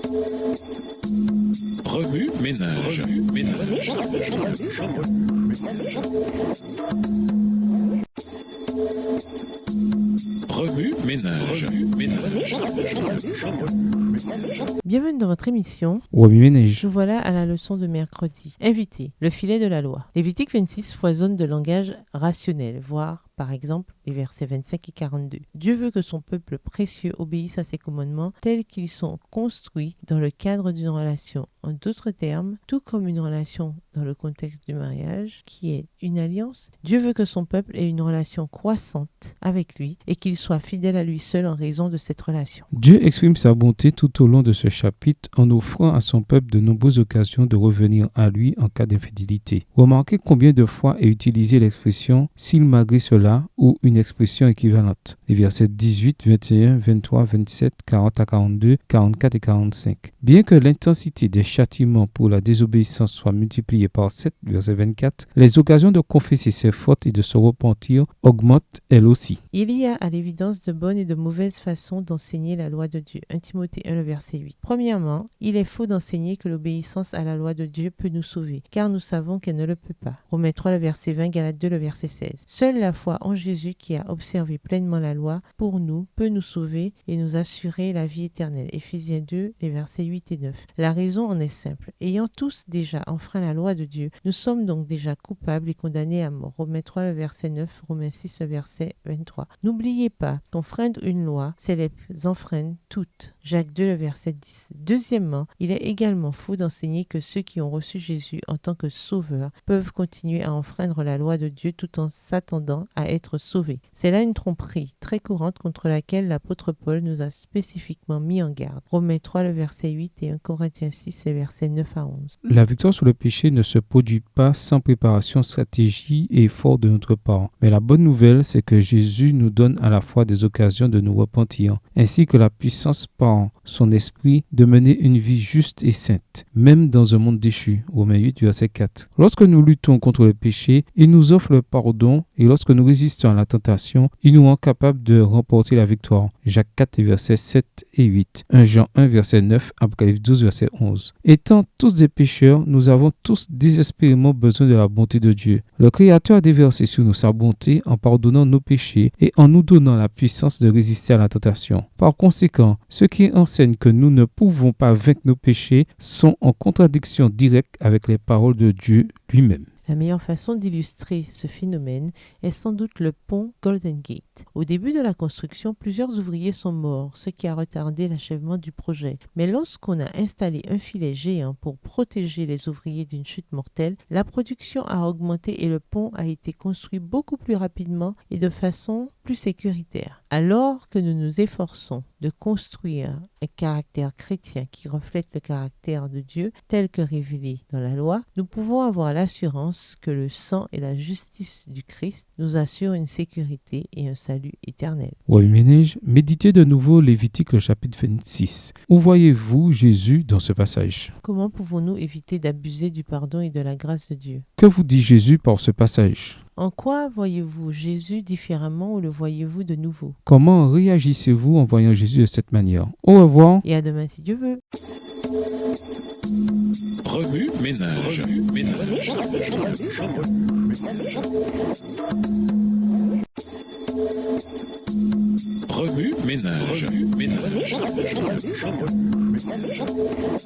Remue ménage. Remue ménage. Bienvenue dans votre émission. Remue ménage. Nous voilà à la leçon de mercredi. Invité, le filet de la loi. Lévitique 26 foisonne de langage rationnel, voire par exemple les versets 25 et 42. Dieu veut que son peuple précieux obéisse à ses commandements tels qu'ils sont construits dans le cadre d'une relation. En d'autres termes, tout comme une relation dans le contexte du mariage, qui est une alliance, Dieu veut que son peuple ait une relation croissante avec lui et qu'il soit fidèle à lui seul en raison de cette relation. Dieu exprime sa bonté tout au long de ce chapitre en offrant à son peuple de nombreuses occasions de revenir à lui en cas d'infidélité. Remarquez combien de fois est utilisée l'expression « s'il malgré cela » ou une expression équivalente. Les versets 18, 21, 23, 27, 40 à 42, 44 et 45. Bien que l'intensité des châtiments pour la désobéissance soit multipliée par 7, verset 24, les occasions de confesser ses fautes et de se repentir augmentent elles aussi. Il y a à l'évidence de bonnes et de mauvaises façons d'enseigner la loi de Dieu. 1 Timothée 1, le verset 8. Premièrement, il est faux d'enseigner que l'obéissance à la loi de Dieu peut nous sauver, car nous savons qu'elle ne le peut pas. Romains 3, le verset 20, Galates 2, le verset 16. Seule la foi en Jésus qui a observé pleinement la loi pour nous peut nous sauver et nous assurer la vie éternelle. Éphésiens 2, les versets 8 et 9. La raison en est simple. Ayant tous déjà enfreint la loi de Dieu, nous sommes donc déjà coupables et condamnés à mort. Romains 3, le verset 9, Romains 6, le verset 23. N'oubliez pas qu'enfreindre une loi, c'est les enfreindre toutes. Jacques 2, le verset 10. Deuxièmement, il est également faux d'enseigner que ceux qui ont reçu Jésus en tant que sauveur peuvent continuer à enfreindre la loi de Dieu tout en s'attendant à être sauvés. C'est là une tromperie très courante contre laquelle l'apôtre Paul nous a spécifiquement mis en garde. Romains 3, le verset 8 et 1 Corinthiens 6, les versets 9 à 11. La victoire sur le péché ne se produit pas sans préparation, stratégie et effort de notre part. Mais la bonne nouvelle, c'est que Jésus nous donne à la fois des occasions de nous repentir, ainsi que la puissance par son esprit de mener une vie juste et sainte, même dans un monde déchu. Romains 8, verset 4. Lorsque nous luttons contre le péché, il nous offre le pardon et lorsque nous résistons à la tentation, il nous rend capable de remporter la victoire. Jacques 4, versets 7 et 8. 1 Jean 1, verset 9. Apocalypse 12, verset 11. Étant tous des pécheurs, nous avons tous désespérément besoin de la bonté de Dieu. Le Créateur a déversé sur nous sa bonté en pardonnant nos péchés et en nous donnant la puissance de résister à la tentation. Par conséquent, ceux qui enseignent que nous ne pouvons pas vaincre nos péchés sont en contradiction directe avec les paroles de Dieu lui-même. La meilleure façon d'illustrer ce phénomène est sans doute le pont Golden Gate. Au début de la construction, plusieurs ouvriers sont morts, ce qui a retardé l'achèvement du projet. Mais lorsqu'on a installé un filet géant pour protéger les ouvriers d'une chute mortelle, la production a augmenté et le pont a été construit beaucoup plus rapidement et de façon plus sécuritaire. Alors que nous nous efforçons de construire un caractère chrétien qui reflète le caractère de Dieu tel que révélé dans la loi, nous pouvons avoir l'assurance que le sang et la justice du Christ nous assurent une sécurité et un salut éternel. Oui, ménage, méditez de nouveau Lévitique le chapitre 26. Où voyez-vous Jésus dans ce passage? Comment pouvons-nous éviter d'abuser du pardon et de la grâce de Dieu? Que vous dit Jésus par ce passage? En quoi voyez-vous Jésus différemment ou le voyez-vous de nouveau? Comment réagissez-vous en voyant Jésus de cette manière? Au revoir. Et à demain si Dieu veut. Remue ménage. Remue ménage.